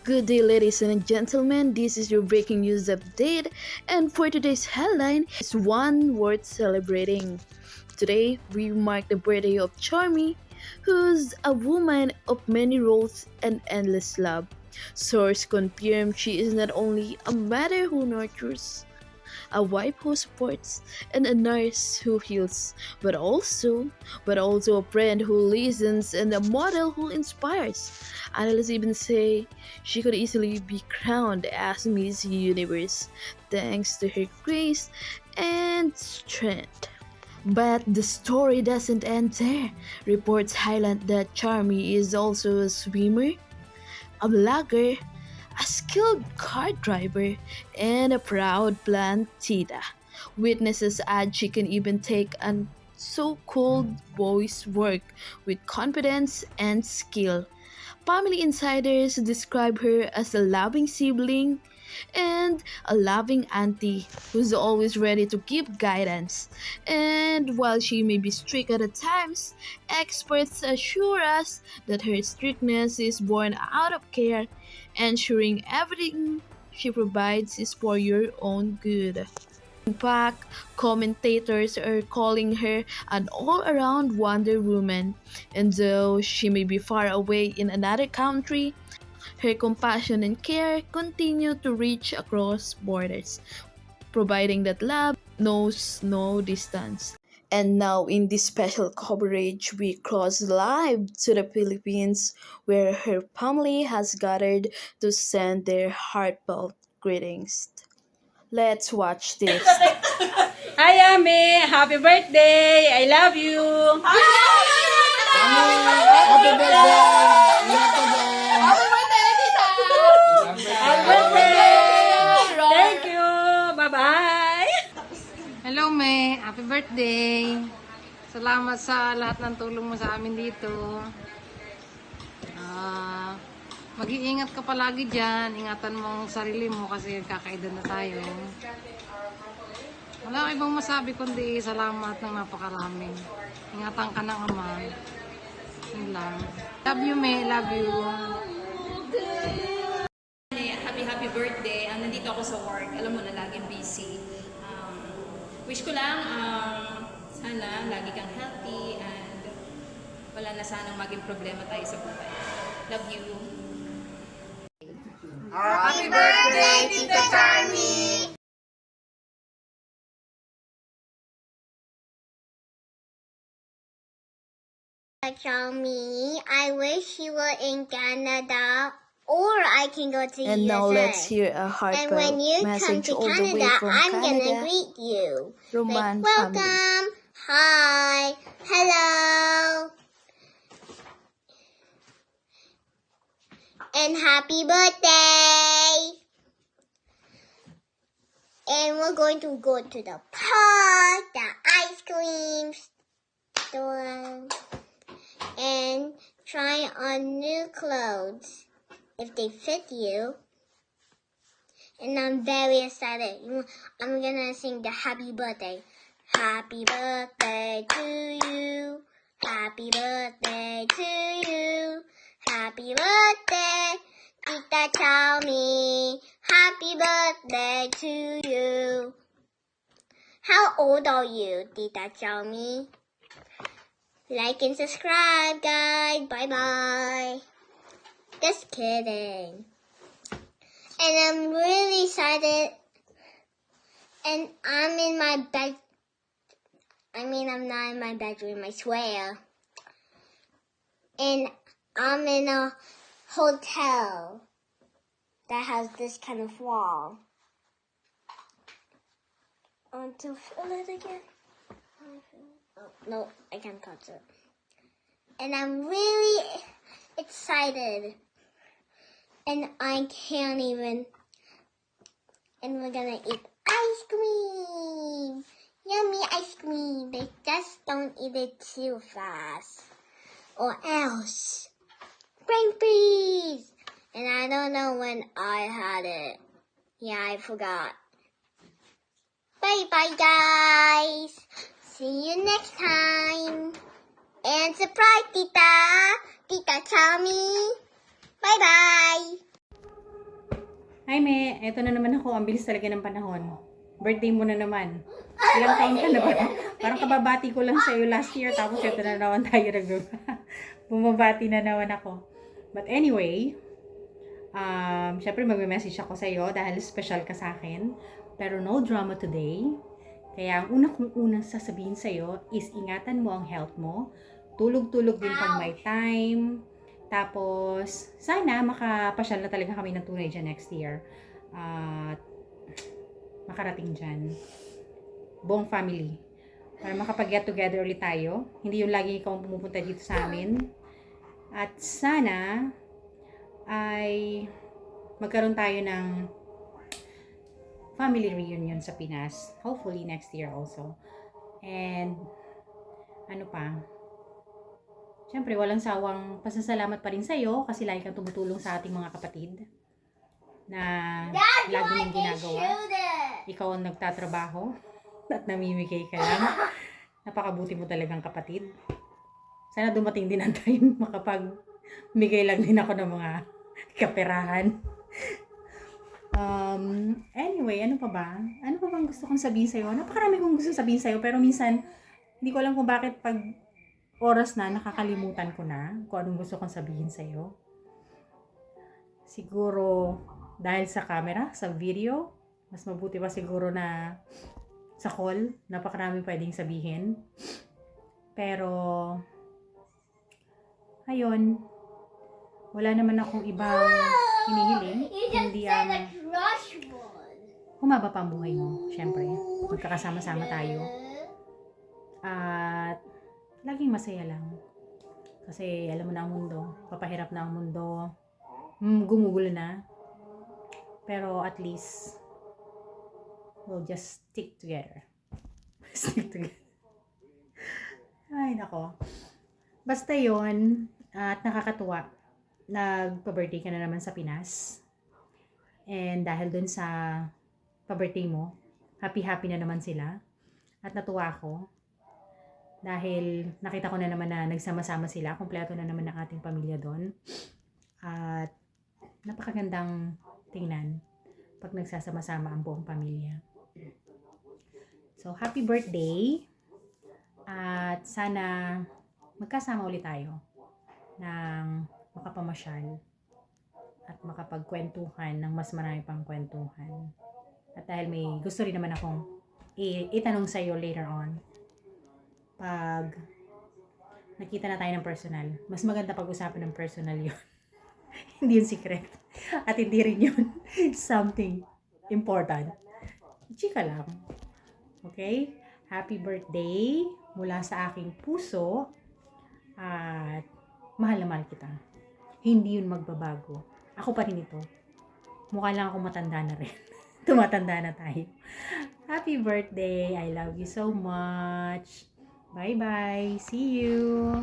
Good day, ladies and gentlemen. This is your breaking news update, and for today's headline is one worth celebrating. Today, we mark the birthday of Charmy, who's a woman of many roles and endless love. Source confirm she is not only a mother who nurtures, a wife who supports, and a nurse who heals, but also a friend who listens and a model who inspires. Analysts even say she could easily be crowned as Miss Universe thanks to her grace and strength. But the story doesn't end there. Reports highlight that Charmy is also a swimmer, a blogger, a skilled car driver, and a proud plant tita. Witnesses add she can even take an so-called boy's work with confidence and skill. Family insiders describe her as a loving sibling and a loving auntie who's always ready to give guidance. And while she may be strict at times, experts assure us that her strictness is born out of care, ensuring everything she provides is for your own good. In fact, commentators are calling her an all around Wonder Woman, and though she may be far away in another country, her compassion and care continue to reach across borders, providing that love knows no distance. And now, in this special coverage, we cross live to the Philippines, where her family has gathered to send their heartfelt greetings. Let's watch this. Hi, Ami. Happy birthday. I love you. Happy birthday! Happy birthday. Thank you. Bye-bye. Hello, May. Happy birthday. Salamat sa lahat ng tulong mo sa amin dito. Mag-iingat ka palagi dyan. Ingatan mo ang sarili mo kasi kakaedad na tayo. Wala ko ibang masabi kundi salamat ng napakarami. Ingatan ka ng ama. Yun lang. Love you, May. Love you. Happy birthday. Nandito ako sa work. Alam mo na, laging busy. Wish ko lang, sana lagi kang healthy and wala na sanang maging problema tayo sa buhay. Love you. Happy birthday, Tita Charmy! Charmy, I wish you were in Canada or I can go to And USA. now let's hear a And heartfelt when you come message to all the way Canada, from I'm gonna Canada. greet you. Roman Welcome. family. Hi. Hello. And happy birthday. And we're going to go to the park, the ice cream store, and try on new clothes if they fit you. And I'm very excited. I'm gonna sing the happy birthday. Happy birthday to you. Happy birthday to you. Happy birthday, Tita Charmy. Happy birthday to you. How old are you, Tita Charmy? Like and subscribe, guys. Bye-bye. Just kidding. And I'm really excited. And I'm in my bed. I'm not in my bedroom, I swear. And I'm in a hotel that has this kind of wall. I want to feel it again. Oh, no, I can't touch it. And I'm really excited. And I can't even. And we're gonna eat ice cream. Yummy ice cream. But just don't eat it too fast. Or else. Brain freeze. And I don't know when I had it. Yeah, I forgot. Bye-bye, guys. See you next time. And surprise, Tita. Tita Charmy. Bye-bye. Hi, Me. Eto na naman ako. Ang bilis talaga ng panahon. Birthday mo na naman. Ilang taon ka na ba? Parang kababati ko lang sa'yo last year. Tapos ito na naman tayo bumabati na naman ako. But anyway, syempre magme-message ako sa'yo dahil special ka sa akin. Pero no drama today. Kaya ang unang sasabihin sa'yo is ingatan mo ang health mo. Tulog-tulog din pag may time. Tapos, sana makapasyal na talaga kami ng tunay dyan next year. At makarating dyan. Buong family. Para makapag-get together ulit tayo. Hindi yung lagi ikaw pumupunta dito sa amin. At sana ay magkaroon tayo ng family reunion sa Pinas. Hopefully next year also. And ano pa? Siyempre, walang sawang pasasalamat pa rin sa'yo kasi lagi kang tumutulong sa ating mga kapatid na lagi mong ginagawa. Ikaw ang nagtatrabaho at namimigay ka lang. Napakabuti mo talagang kapatid. Sana dumating din ang time makapagbigay lang din ako ng mga kaperahan. Anyway, ano pa ba? Ano pa bang gusto kong sabihin sa'yo? Napakarami kong gusto sabihin sa'yo pero minsan hindi ko alam kung bakit pag oras na, nakakalimutan ko na kung anong gusto kong sabihin sa'yo. Siguro, dahil sa camera, sa video, mas mabuti pa siguro na sa call, napakarami pwedeng sabihin. Pero, ayun, wala naman akong ibang hinihiling. Hindi humaba pa ang buhay mo, syempre. Magkakasama-sama tayo. At, laging masaya lang. Kasi alam mo na ang mundo. Papahirap na ang mundo. Gumugulo na. Pero at least, we'll just stick together. Stick together. Ay, nako. Basta yun. At nakakatuwa. Nagpa-birthday ka na naman sa Pinas. And dahil dun sa pa-birthday mo, happy-happy na naman sila. At natuwa ako. Dahil nakita ko na naman na nagsama-sama sila. Kompleto na naman ang ating pamilya doon. At napakagandang tingnan pag nagsasama-sama ang buong pamilya. So, happy birthday! At sana magkasama ulit tayo ng makapamasyal at makapagkwentuhan ng mas marami pang kwentuhan. At dahil may gusto rin naman akong itanong sa iyo later on, pag nakita na tayo ng personal, mas maganda pag-usapan ng personal yun. Hindi yun secret. At hindi rin yun something important. Chika lang. Okay? Happy birthday mula sa aking puso. At mahal na mahal kita. Hindi yun magbabago. Ako pa rin ito. Mukha lang ako matanda na rin. Tumatanda na tayo. Happy birthday. I love you so much. Bye-bye. See you.